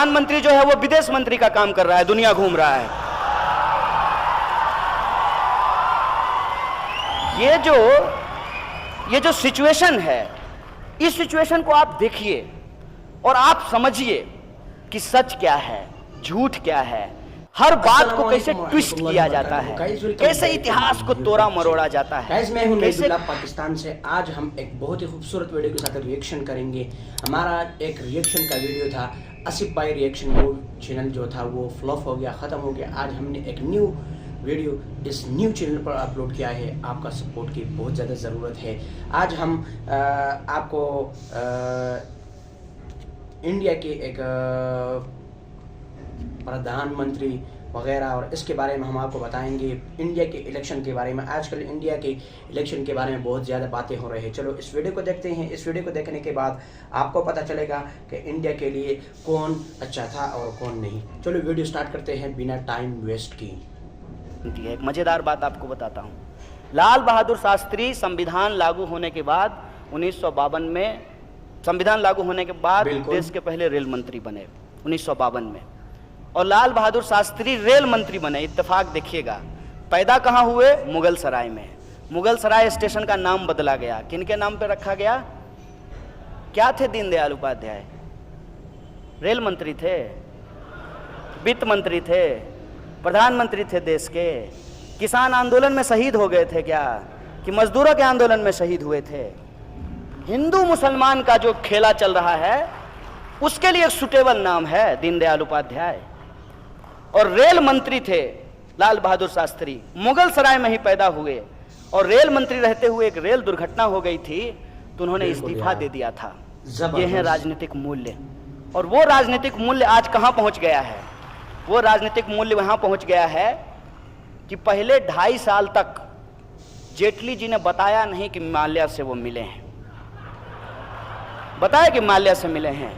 प्रधानमंत्री जो है वो विदेश मंत्री का काम कर रहा है, दुनिया घूम रहा है। ये जो सिचुएशन है, इस सिचुएशन को आप देखिए और आप समझिए कि सच क्या है, झूठ क्या है, हर बात को कैसे ट्विस्ट किया जाता है, कैसे इतिहास को तोड़ा मरोड़ा जाता है। मैं हूं नईदुल्लाह पाकिस्तान से। आज हम एक बहुत ही खूबसूरत वीडियो के साथ रिएक्शन करेंगे। हमारा एक रिएक्शन का वीडियो था, आसिफ भाई रिएक्शन मोड चैनल जो था वो फ्लॉप हो गया, ख़त्म हो गया। आज हमने एक न्यू वीडियो इस न्यू चैनल पर अपलोड किया है। आपका सपोर्ट की बहुत ज़्यादा ज़रूरत है। आज हम आपको इंडिया के एक प्रधानमंत्री वगैरह और इसके बारे में हम आपको बताएंगे, इंडिया के इलेक्शन के बारे में। आजकल इंडिया के इलेक्शन के बारे में बहुत ज़्यादा बातें हो रही है। चलो इस वीडियो को देखते हैं। इस वीडियो को देखने के बाद आपको पता चलेगा कि इंडिया के लिए कौन अच्छा था और कौन नहीं। चलो वीडियो स्टार्ट करते हैं बिना टाइम वेस्ट की। एक मज़ेदार बात आपको बताता हूँ। लाल बहादुर शास्त्री संविधान लागू होने के बाद 1952 में, संविधान लागू होने के बाद देश के पहले रेल मंत्री बने 1952 में, और लाल बहादुर शास्त्री रेल मंत्री बने। इत्तेफाक देखिएगा, पैदा कहाँ हुए? मुगल सराय में। मुगल सराय स्टेशन का नाम बदला गया। किनके नाम पे रखा गया? क्या थे दीनदयाल उपाध्याय? रेल मंत्री थे, वित्त मंत्री थे, प्रधानमंत्री थे देश के। किसान आंदोलन में शहीद हो गए थे क्या? कि मजदूरों के आंदोलन में शहीद हुए थे? हिंदू मुसलमान का जो खेला चल रहा है उसके लिए एक सुटेबल नाम है दीनदयाल उपाध्याय। और रेल मंत्री थे लाल बहादुर शास्त्री, मुगल सराय में ही पैदा हुए, और रेल मंत्री रहते हुए एक रेल दुर्घटना हो गई थी तो उन्होंने इस्तीफा दे दिया था। ये है राजनीतिक मूल्य। और वो राजनीतिक मूल्य आज कहाँ पहुँच गया है? वो राजनीतिक मूल्य वहाँ पहुँच गया है कि पहले 2.5 साल तक जेटली जी ने बताया नहीं कि माल्या से वो मिले हैं, बताया कि माल्या से मिले हैं,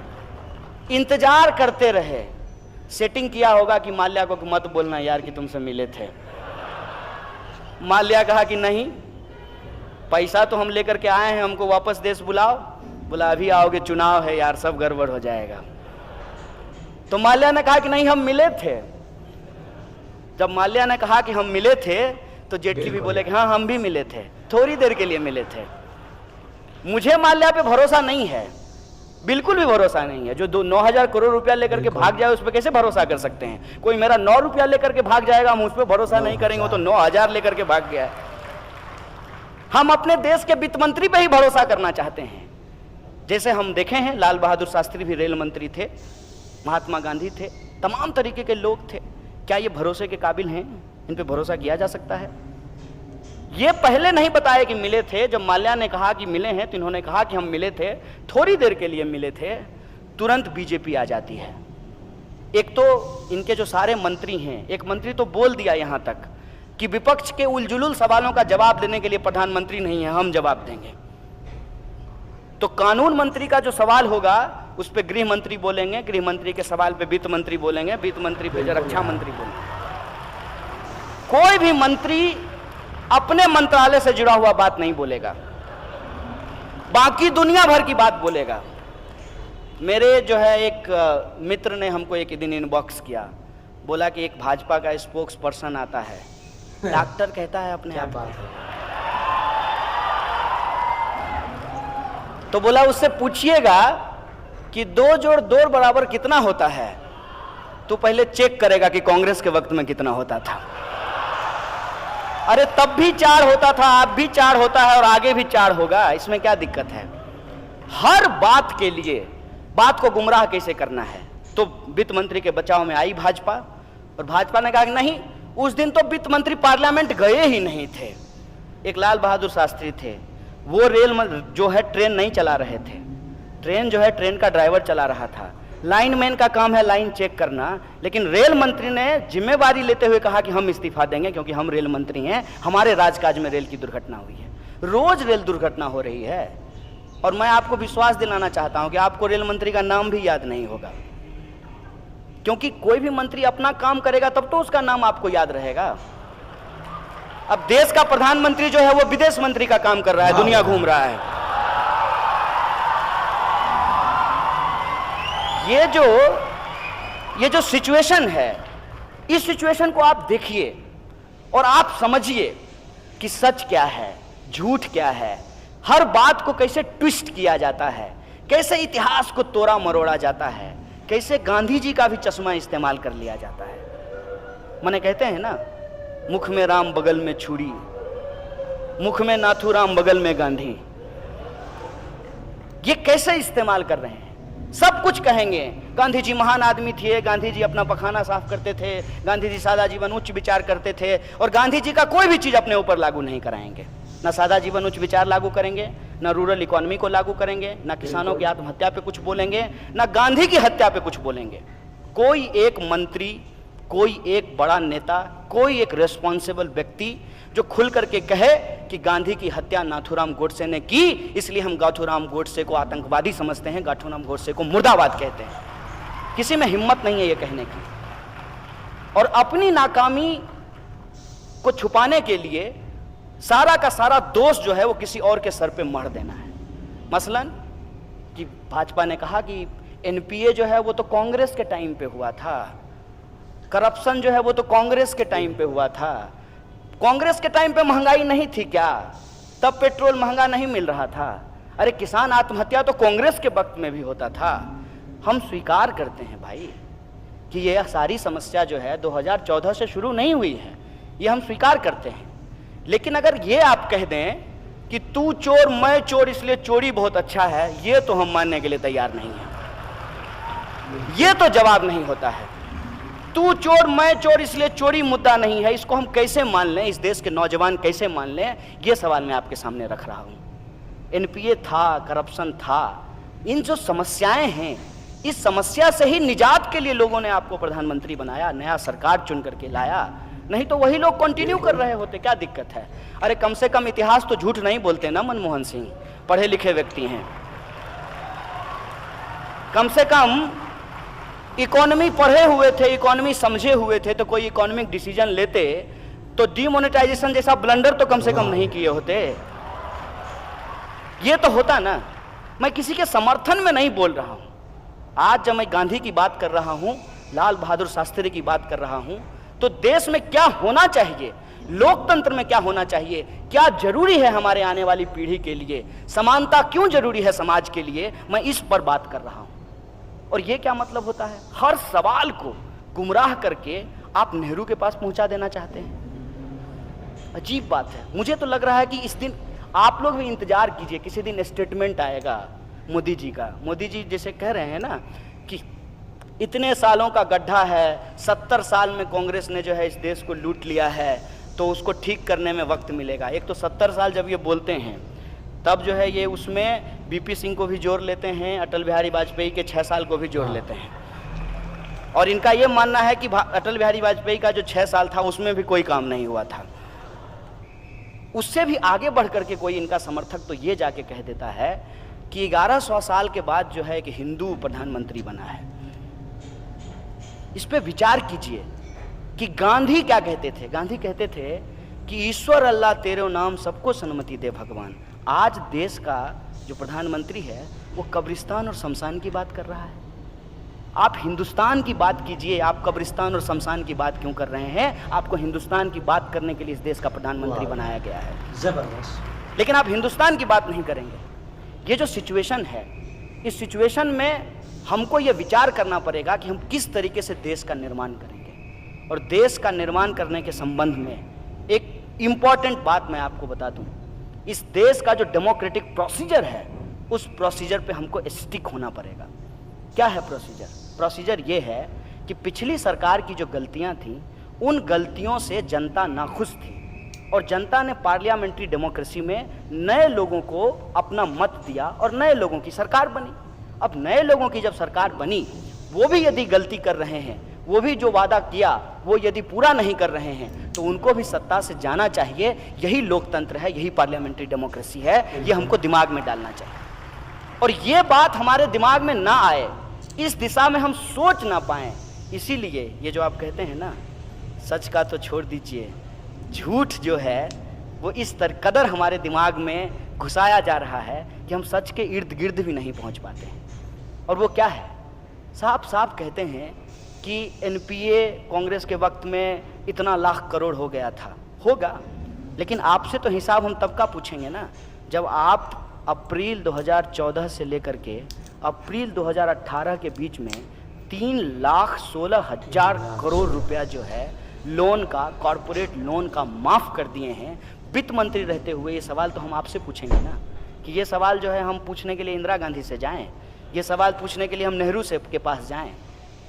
इंतजार करते रहे। सेटिंग किया होगा कि माल्या को कि मत बोलना यार कि तुमसे मिले थे। माल्या कहा कि नहीं, पैसा तो हम लेकर के आए हैं, हमको वापस देश बुलाओ। बोला अभी आओगे, चुनाव है यार, सब गड़बड़ हो जाएगा। तो माल्या ने कहा कि नहीं, हम मिले थे। जब माल्या ने कहा कि हम मिले थे तो जेटली भी बोले कि हाँ हम भी मिले थे, थोड़ी देर के लिए मिले थे। मुझे माल्या पे भरोसा नहीं है, बिल्कुल भी भरोसा नहीं है। जो 9,000 करोड़ रुपया लेकर के भाग जाए उस पर कैसे भरोसा कर सकते हैं? कोई मेरा 9 रुपया लेकर के भाग जाएगा, हम उस पर भरोसा नहीं करेंगे। वो तो 9,000 लेकर के भाग गया है। हम अपने देश के वित्त मंत्री पे ही भरोसा करना चाहते हैं। जैसे हम देखे हैं, लाल बहादुर शास्त्री भी रेल मंत्री थे, महात्मा गांधी थे, तमाम तरीके के लोग थे। क्या ये भरोसे के काबिल हैं? इन पे भरोसा किया जा सकता है? ये पहले नहीं बताए कि मिले थे। जब माल्या ने कहा कि मिले हैं तो इन्होंने कहा कि हम मिले थे, थोड़ी देर के लिए मिले थे, तुरंत बीजेपी आ जाती है। एक तो इनके जो सारे मंत्री हैं, एक मंत्री तो बोल दिया यहाँ तक कि विपक्ष के उलझुल सवालों का जवाब देने के लिए प्रधानमंत्री नहीं है, हम जवाब देंगे। तो कानून मंत्री का जो सवाल होगा उस पर गृह मंत्री बोलेंगे, गृह मंत्री के सवाल पे वित्त मंत्री बोलेंगे, वित्त मंत्री पे रक्षा मंत्री बोलेंगे। कोई भी मंत्री अपने मंत्रालय से जुड़ा हुआ बात नहीं बोलेगा, बाकी दुनिया भर की बात बोलेगा। मेरे जो है एक मित्र ने हमको एक दिन इनबॉक्स किया, बोला कि एक भाजपा का स्पोक्स पर्सन आता है, डॉक्टर कहता है अपने आप को, तो बोला उससे पूछिएगा कि 2 जोड़ 2 बराबर कितना होता है, तो पहले चेक करेगा कि कांग्रेस के वक्त में कितना होता था। अरे तब भी 4 होता था, अब भी 4 होता है और आगे भी 4 होगा, इसमें क्या दिक्कत है? हर बात के लिए बात को गुमराह कैसे करना है। तो वित्त मंत्री के बचाव में आई भाजपा, और भाजपा ने कहा कि नहीं, उस दिन तो वित्त मंत्री पार्लियामेंट गए ही नहीं थे। एक लाल बहादुर शास्त्री थे, वो रेल जो है ट्रेन नहीं चला रहे थे, ट्रेन जो है ट्रेन का ड्राइवर चला रहा था। लाइनमैन का काम है लाइन चेक करना, लेकिन रेल मंत्री ने जिम्मेवारी लेते हुए कहा कि हम इस्तीफा देंगे क्योंकि हम रेल मंत्री हैं, हमारे राजकाज में रेल की दुर्घटना हुई है। रोज रेल दुर्घटना हो रही है, और मैं आपको विश्वास दिलाना चाहता हूं कि आपको रेल मंत्री का नाम भी याद नहीं होगा, क्योंकि कोई भी मंत्री अपना काम करेगा तब तो उसका नाम आपको याद रहेगा। अब देश का प्रधानमंत्री जो है वो विदेश मंत्री का काम कर रहा है, दुनिया घूम रहा है। ये जो सिचुएशन है, इस सिचुएशन को आप देखिए और आप समझिए कि सच क्या है, झूठ क्या है, हर बात को कैसे ट्विस्ट किया जाता है, कैसे इतिहास को तोड़ा मरोड़ा जाता है, कैसे गांधी जी का भी चश्मा इस्तेमाल कर लिया जाता है। माने कहते हैं ना, मुख में राम बगल में छुरी, मुख में नाथूराम बगल में गांधी। ये कैसे इस्तेमाल कर रहे हैं? सब कुछ कहेंगे, गांधी जी महान आदमी थे, गांधी जी अपना पखाना साफ करते थे, गांधी जी सादा जीवन उच्च विचार करते थे, और गांधी जी का कोई भी चीज अपने ऊपर लागू नहीं कराएंगे। ना सादा जीवन उच्च विचार लागू करेंगे, ना रूरल इकोनॉमी को लागू करेंगे, ना किसानों की आत्महत्या पे कुछ बोलेंगे, ना गांधी की हत्या पे कुछ बोलेंगे। कोई एक मंत्री, कोई एक बड़ा नेता, कोई एक रेस्पॉन्सिबल व्यक्ति जो खुल करके कहे कि गांधी की हत्या नाथूराम गोडसे ने की, इसलिए हम नाथूराम गोडसे को आतंकवादी समझते हैं, नाथूराम गोडसे को मुर्दाबाद कहते हैं, किसी में हिम्मत नहीं है ये कहने की। और अपनी नाकामी को छुपाने के लिए सारा का सारा दोष जो है वो किसी और के सर पे मढ़ देना है। मसलन कि भाजपा ने कहा कि एनपीए जो है वो तो कांग्रेस के टाइम पे हुआ था, करप्शन जो है वो तो कांग्रेस के टाइम पे हुआ था। कांग्रेस के टाइम पे महंगाई नहीं थी क्या? तब पेट्रोल महंगा नहीं मिल रहा था? अरे किसान आत्महत्या तो कांग्रेस के वक्त में भी होता था। हम स्वीकार करते हैं भाई कि यह सारी समस्या जो है 2014 से शुरू नहीं हुई है, ये हम स्वीकार करते हैं। लेकिन अगर ये आप कह दें कि तू चोर मैं चोर इसलिए चोरी बहुत अच्छा है, ये तो हम मानने के लिए तैयार नहीं है। ये तो जवाब नहीं होता है। तू चोर मैं चोर इसलिए चोरी मुद्दा नहीं है, इसको हम कैसे मान लें, इस देश के नौजवान कैसे मान लें, ये सवाल मैं आपके सामने रख रहा हूं। एनपीए था, करप्शन था, इन जो समस्याएं हैं, इस समस्या से ही निजात के लिए लोगों ने आपको प्रधानमंत्री बनाया, नया सरकार चुन करके लाया। नहीं तो वही लोग कंटिन्यू कर रहे होते, क्या दिक्कत है? अरे कम से कम इतिहास तो झूठ नहीं बोलते ना मनमोहन सिंह, पढ़े लिखे व्यक्ति हैं। कम से कम इकोनॉमी पढ़े हुए थे, इकोनॉमी समझे हुए थे, तो कोई इकोनॉमिक डिसीजन लेते तो डीमोनेटाइजेशन जैसा ब्लंडर तो कम से कम नहीं किए होते। ये तो होता ना। मैं किसी के समर्थन में नहीं बोल रहा हूं। आज जब मैं गांधी की बात कर रहा हूं, लाल बहादुर शास्त्री की बात कर रहा हूं, तो देश में क्या होना चाहिए, लोकतंत्र में क्या होना चाहिए, क्या जरूरी है हमारे आने वाली पीढ़ी के लिए, समानता क्यों जरूरी है समाज के लिए, मैं इस पर बात कर रहा हूं। और ये क्या मतलब होता है? हर सवाल को गुमराह करके आप नेहरू के पास पहुंचा देना चाहते हैं। अजीब बात है। मुझे तो लग रहा है कि इस दिन आप लोग भी इंतजार कीजिए, किसी दिन स्टेटमेंट आएगा मोदी जी का। मोदी जी जैसे कह रहे हैं ना कि इतने सालों का गड्ढा है, 70 साल में कांग्रेस ने जो है इस देश को लूट लिया है, तो उसको ठीक करने में वक्त मिलेगा। एक तो 70 साल जब ये बोलते हैं, तब जो है ये उसमें बीपी सिंह को भी जोड़ लेते हैं, अटल बिहारी वाजपेयी के 6 साल को भी जोड़ लेते हैं। और इनका ये मानना है कि अटल बिहारी वाजपेयी का जो 6 साल था उसमें भी कोई काम नहीं हुआ था। उससे भी आगे बढ़ करके कोई इनका समर्थक तो ये जाके कह देता है कि 1100 साल के बाद जो है कि हिंदू प्रधानमंत्री बना है। इस पे विचार कीजिए कि गांधी क्या कहते थे। गांधी कहते थे कि ईश्वर अल्लाह तेरे नाम सबको सन्मति दे भगवान। आज देश का जो प्रधानमंत्री है वो कब्रिस्तान और शमशान की बात कर रहा है। आप हिंदुस्तान की बात कीजिए, आप कब्रिस्तान और शमशान की बात क्यों कर रहे हैं? आपको हिंदुस्तान की बात करने के लिए इस देश का प्रधानमंत्री बनाया गया है। जबरदस्त। लेकिन आप हिंदुस्तान की बात नहीं करेंगे। ये जो सिचुएशन है, इस सिचुएशन में हमको ये विचार करना पड़ेगा कि हम किस तरीके से देश का निर्माण करेंगे। और देश का निर्माण करने के संबंध में एक इम्पॉर्टेंट बात मैं आपको बता दूं। इस देश का जो डेमोक्रेटिक प्रोसीजर है, उस प्रोसीजर पे हमको स्टिक होना पड़ेगा। क्या है प्रोसीजर? प्रोसीजर ये है कि पिछली सरकार की जो गलतियां थी, उन गलतियों से जनता नाखुश थी और जनता ने पार्लियामेंट्री डेमोक्रेसी में नए लोगों को अपना मत दिया और नए लोगों की सरकार बनी। अब नए लोगों की जब सरकार बनी, वो भी यदि गलती कर रहे हैं, वो भी जो वादा किया वो यदि पूरा नहीं कर रहे हैं, तो उनको भी सत्ता से जाना चाहिए। यही लोकतंत्र है, यही पार्लियामेंट्री डेमोक्रेसी है। ये हमको दिमाग में डालना चाहिए। और ये बात हमारे दिमाग में ना आए, इस दिशा में हम सोच ना पाएं, इसीलिए ये जो आप कहते हैं ना, सच का तो छोड़ दीजिए, झूठ जो है वो इस कदर हमारे दिमाग में घुसाया जा रहा है कि हम सच के इर्द गिर्द भी नहीं पहुंच पाते हैं। और वो क्या है? साफ साफ कहते हैं कि एनपीए कांग्रेस के वक्त में इतना लाख करोड़ हो गया था, होगा, लेकिन आपसे तो हिसाब हम तब का पूछेंगे ना जब आप अप्रैल 2014 से लेकर के अप्रैल 2018 के बीच में 3,16,000 करोड़ रुपया जो है लोन का, कॉरपोरेट लोन का माफ़ कर दिए हैं वित्त मंत्री रहते हुए। ये सवाल तो हम आपसे पूछेंगे ना, कि ये सवाल जो है हम पूछने के लिए इंदिरा गांधी से जाएं, ये सवाल पूछने के लिए हम नेहरू से के पास जाएं,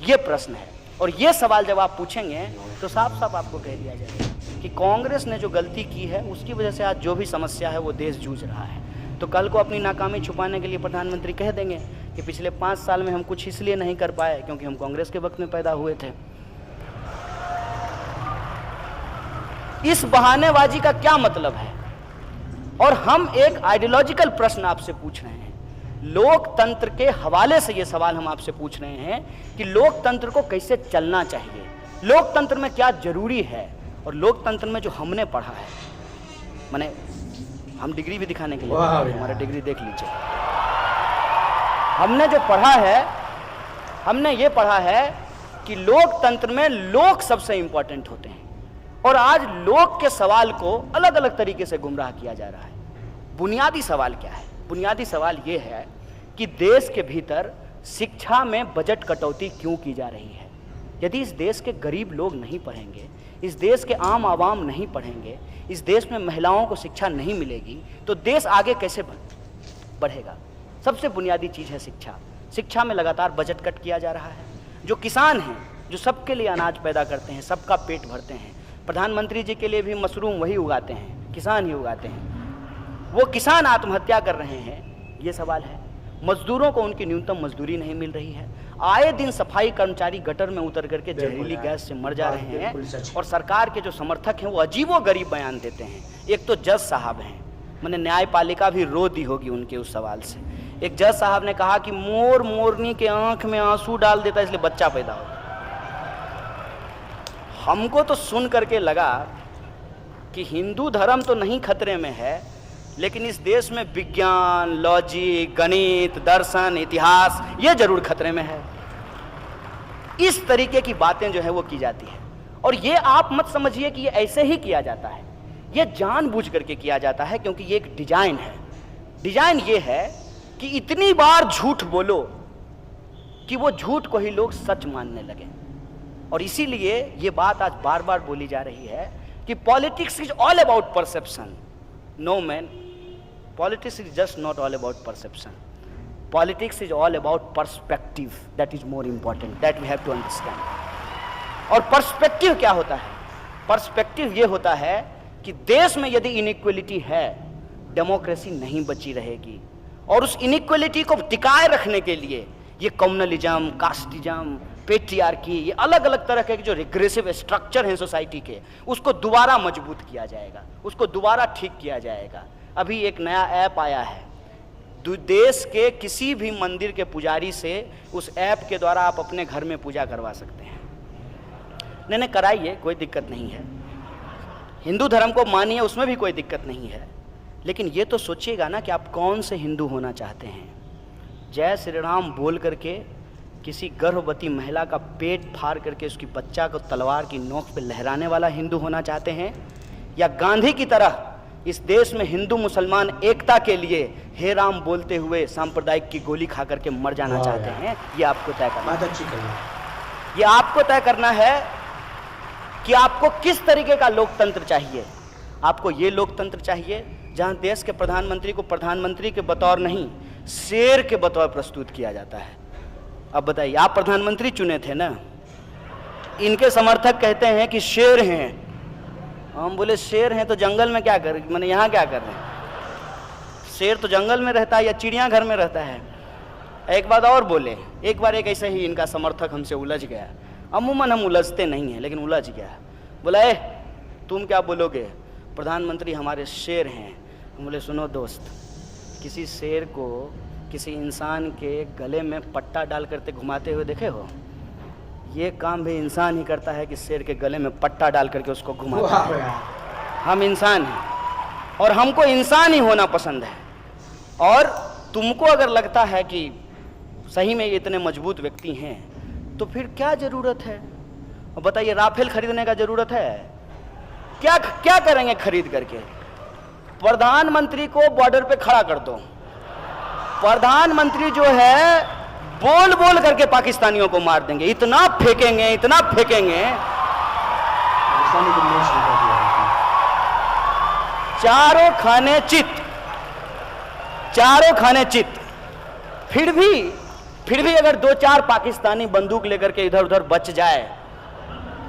ये प्रश्न है। और ये सवाल जब आप पूछेंगे तो साफ साफ आपको कह दिया जाएगा कि कांग्रेस ने जो गलती की है उसकी वजह से आज जो भी समस्या है वो देश जूझ रहा है। तो कल को अपनी नाकामी छुपाने के लिए प्रधानमंत्री कह देंगे कि पिछले 5 साल में हम कुछ इसलिए नहीं कर पाए क्योंकि हम कांग्रेस के वक्त में पैदा हुए थे। इस बहानेबाजी का क्या मतलब है? और हम एक आइडियोलॉजिकल प्रश्न आपसे पूछ रहे हैं, लोकतंत्र के हवाले से ये सवाल हम आपसे पूछ रहे हैं कि लोकतंत्र को कैसे चलना चाहिए, लोकतंत्र में क्या जरूरी है, और लोकतंत्र में जो हमने पढ़ा है, माने हम डिग्री भी दिखाने के लिए हमारा डिग्री देख लीजिए, हमने जो पढ़ा है, हमने ये पढ़ा है कि लोकतंत्र में लोग सबसे इंपॉर्टेंट होते हैं। और आज लोग के सवाल को अलग अलग तरीके से गुमराह किया जा रहा है। बुनियादी सवाल क्या है? बुनियादी सवाल ये है कि देश के भीतर शिक्षा में बजट कटौती क्यों की जा रही है? यदि इस देश के गरीब लोग नहीं पढ़ेंगे, इस देश के आम आवाम नहीं पढ़ेंगे, इस देश में महिलाओं को शिक्षा नहीं मिलेगी तो देश आगे कैसे बढ़ेगा? सबसे बुनियादी चीज़ है शिक्षा। शिक्षा में लगातार बजट कट किया जा रहा है। जो किसान हैं, जो सबके लिए अनाज पैदा करते हैं, सबका पेट भरते हैं, प्रधानमंत्री जी के लिए भी मशरूम वही उगाते हैं, किसान ही उगाते हैं, वो किसान आत्महत्या कर रहे हैं, ये सवाल है। मजदूरों को उनकी न्यूनतम मजदूरी नहीं मिल रही है। आए दिन सफाई कर्मचारी गटर में उतर करके जहरीली गैस से मर जा रहे हैं। और सरकार के जो समर्थक हैं वो अजीबोगरीब बयान देते हैं। एक तो जज साहब हैं, मैंने न्यायपालिका भी रो दी होगी उनके उस सवाल से। एक जज साहब ने कहा कि मोर मोरनी के आंख में आंसू डाल देता इसलिए बच्चा पैदा होता। हमको तो सुन करके लगा कि हिंदू धर्म तो नहीं खतरे में है, लेकिन इस देश में विज्ञान, लॉजिक, गणित, दर्शन, इतिहास ये जरूर खतरे में है। इस तरीके की बातें जो है वो की जाती है। और ये आप मत समझिए कि ये ऐसे ही किया जाता है, ये जानबूझ करके किया जाता है, क्योंकि ये एक डिजाइन है। डिजाइन ये है कि इतनी बार झूठ बोलो कि वो झूठ को ही लोग सच मानने लगे। और इसीलिए ये बात आज बार बार बोली जा रही है कि politics is all about perception. No man, politics is just not all about perception. Politics is all about perspective, that is more important, that we have to understand. और पर्सपेक्टिव क्या होता है? पर्सपेक्टिव ये होता है कि देश में यदि इनइक्वलिटी है, डेमोक्रेसी नहीं बची रहेगी। और उस इनइक्वलिटी को टिकाए रखने के लिए ये कम्युनलिज्म, कास्टिज्म, पेट्रियार्की, ये अलग अलग तरह के जो रिग्रेसिव स्ट्रक्चर हैं सोसाइटी के, उसको दोबारा मजबूत किया जाएगा, उसको दोबारा ठीक किया जाएगा। अभी एक नया ऐप आया है, देश के किसी भी मंदिर के पुजारी से उस ऐप के द्वारा आप अपने घर में पूजा करवा सकते हैं। नहीं कराइए, कोई दिक्कत नहीं है। हिंदू धर्म को मानिए, उसमें भी कोई दिक्कत नहीं है। लेकिन ये तो सोचिएगा ना कि आप कौन से हिंदू होना चाहते हैं। जय श्री राम बोल करके किसी गर्भवती महिला का पेट फाड़ करके उसकी बच्चा को तलवार की नोक पे लहराने वाला हिंदू होना चाहते हैं, या गांधी की तरह इस देश में हिंदू मुसलमान एकता के लिए हे राम बोलते हुए सांप्रदायिक की गोली खा करके मर जाना चाहते हैं? ये आपको तय करना है। ये आपको तय करना है कि आपको किस तरीके का लोकतंत्र चाहिए। आपको ये लोकतंत्र चाहिए जहां देश के प्रधानमंत्री को प्रधानमंत्री के बतौर नहीं, शेर के बतौर प्रस्तुत किया जाता है। अब बताइए, आप प्रधानमंत्री चुने थे ना, इनके समर्थक कहते हैं कि शेर हैं। हम बोले शेर हैं तो जंगल में क्या कर, मैंने यहाँ क्या कर रहे हैं? शेर तो जंगल में रहता है या चिड़ियाघर में रहता है। एक बात और बोले, एक बार एक ऐसे ही इनका समर्थक हमसे उलझ गया। अमूमन हम उलझते नहीं हैं, लेकिन उलझ गया। बोला तुम क्या बोलोगे, प्रधानमंत्री हमारे शेर हैं। हम बोले सुनो दोस्त, किसी शेर को किसी इंसान के गले में पट्टा डाल करके घुमाते हुए देखे हो? ये काम भी इंसान ही करता है कि शेर के गले में पट्टा डाल करके उसको घुमाता है। हम इंसान हैं और हमको इंसान ही होना पसंद है। और तुमको अगर लगता है कि सही में ये इतने मजबूत व्यक्ति हैं, तो फिर क्या जरूरत है? और बताइए, राफेल खरीदने का जरूरत है? क्या क्या करेंगे खरीद करके? प्रधानमंत्री को बॉर्डर पे खड़ा कर दो, प्रधानमंत्री जो है बोल बोल करके पाकिस्तानियों को मार देंगे, इतना फेंकेंगे, इतना फेंकेंगे। चारों खाने चित, चारों खाने चित। फिर भी अगर 2-4 पाकिस्तानी बंदूक लेकर के इधर उधर बच जाए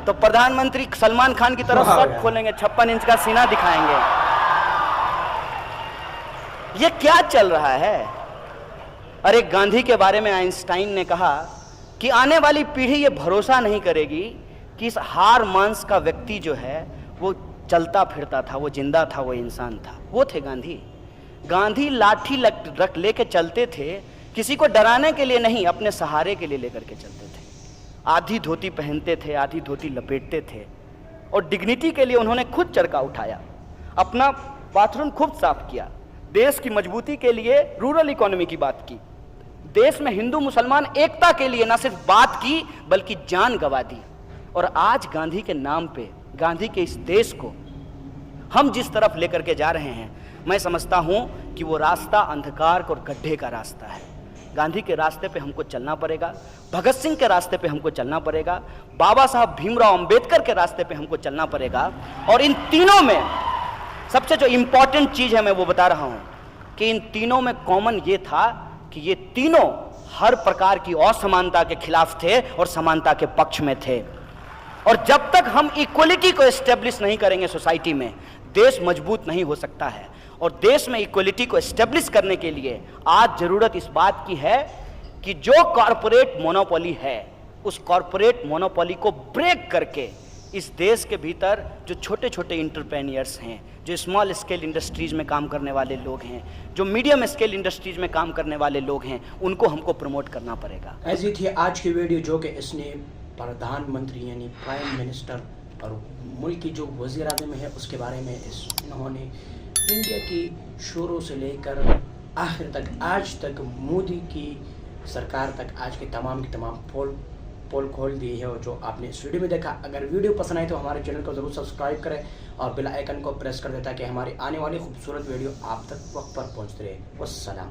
तो प्रधानमंत्री सलमान खान की तरफ शर्ट खोलेंगे, 56 इंच का सीना दिखाएंगे। ये क्या चल रहा है? अरे गांधी के बारे में आइंस्टाइन ने कहा कि आने वाली पीढ़ी ये भरोसा नहीं करेगी कि इस हार मांस का व्यक्ति जो है वो चलता फिरता था, वो जिंदा था, वो इंसान था। वो थे गांधी। गांधी लाठी रख लेके चलते थे, किसी को डराने के लिए नहीं, अपने सहारे के लिए लेकर के चलते थे। आधी धोती पहनते थे, आधी धोती लपेटते थे, और डिग्निटी के लिए उन्होंने खुद चरखा उठाया, अपना बाथरूम खुद साफ किया, देश की मजबूती के लिए रूरल इकोनॉमी की बात की, देश में हिंदू मुसलमान एकता के लिए ना सिर्फ बात की बल्कि जान गंवा दी। और आज गांधी के नाम पे, गांधी के इस देश को हम जिस तरफ लेकर के जा रहे हैं, मैं समझता हूं कि वो रास्ता अंधकार और गड्ढे का रास्ता है। गांधी के रास्ते पे हमको चलना पड़ेगा, भगत सिंह के रास्ते पे हमको चलना पड़ेगा, बाबा साहब भीमराव अंबेडकर के रास्ते पे हमको चलना पड़ेगा। और इन तीनों में सबसे जो इंपॉर्टेंट चीज है मैं वो बता रहा हूं कि इन तीनों में कॉमन ये था कि ये तीनों हर प्रकार की असमानता के खिलाफ थे और समानता के पक्ष में थे। और जब तक हम इक्वलिटी को एस्टेब्लिश नहीं करेंगे सोसाइटी में, देश मजबूत नहीं हो सकता है। और देश में इक्वलिटी को एस्टेब्लिश करने के लिए आज जरूरत इस बात की है कि जो कॉरपोरेट मोनोपोली है, उस कॉरपोरेट मोनोपोली को ब्रेक करके इस देश के भीतर जो छोटे छोटे इंटरप्रेन्योर्स हैं, जो स्मॉल स्केल इंडस्ट्रीज में काम करने वाले लोग हैं, जो मीडियम स्केल इंडस्ट्रीज में काम करने वाले लोग हैं, उनको हमको प्रमोट करना पड़ेगा। ऐसी थी आज की वीडियो, जो कि इसने प्रधानमंत्री यानी प्राइम मिनिस्टर और मुल्क की जो वज़ीर आज़म है उसके बारे में इन्होंने इंडिया की शुरू से लेकर आखिर तक, आज तक मोदी की सरकार तक आज के तमाम पोल खोल दी है। और जो आपने इस वीडियो में देखा, अगर वीडियो पसंद आए तो हमारे चैनल को ज़रूर सब्सक्राइब करें और बेल आइकन को प्रेस कर दें ताकि हमारी आने वाली खूबसूरत वीडियो आप तक वक्त पर पहुंचती रहे। वस्सलाम।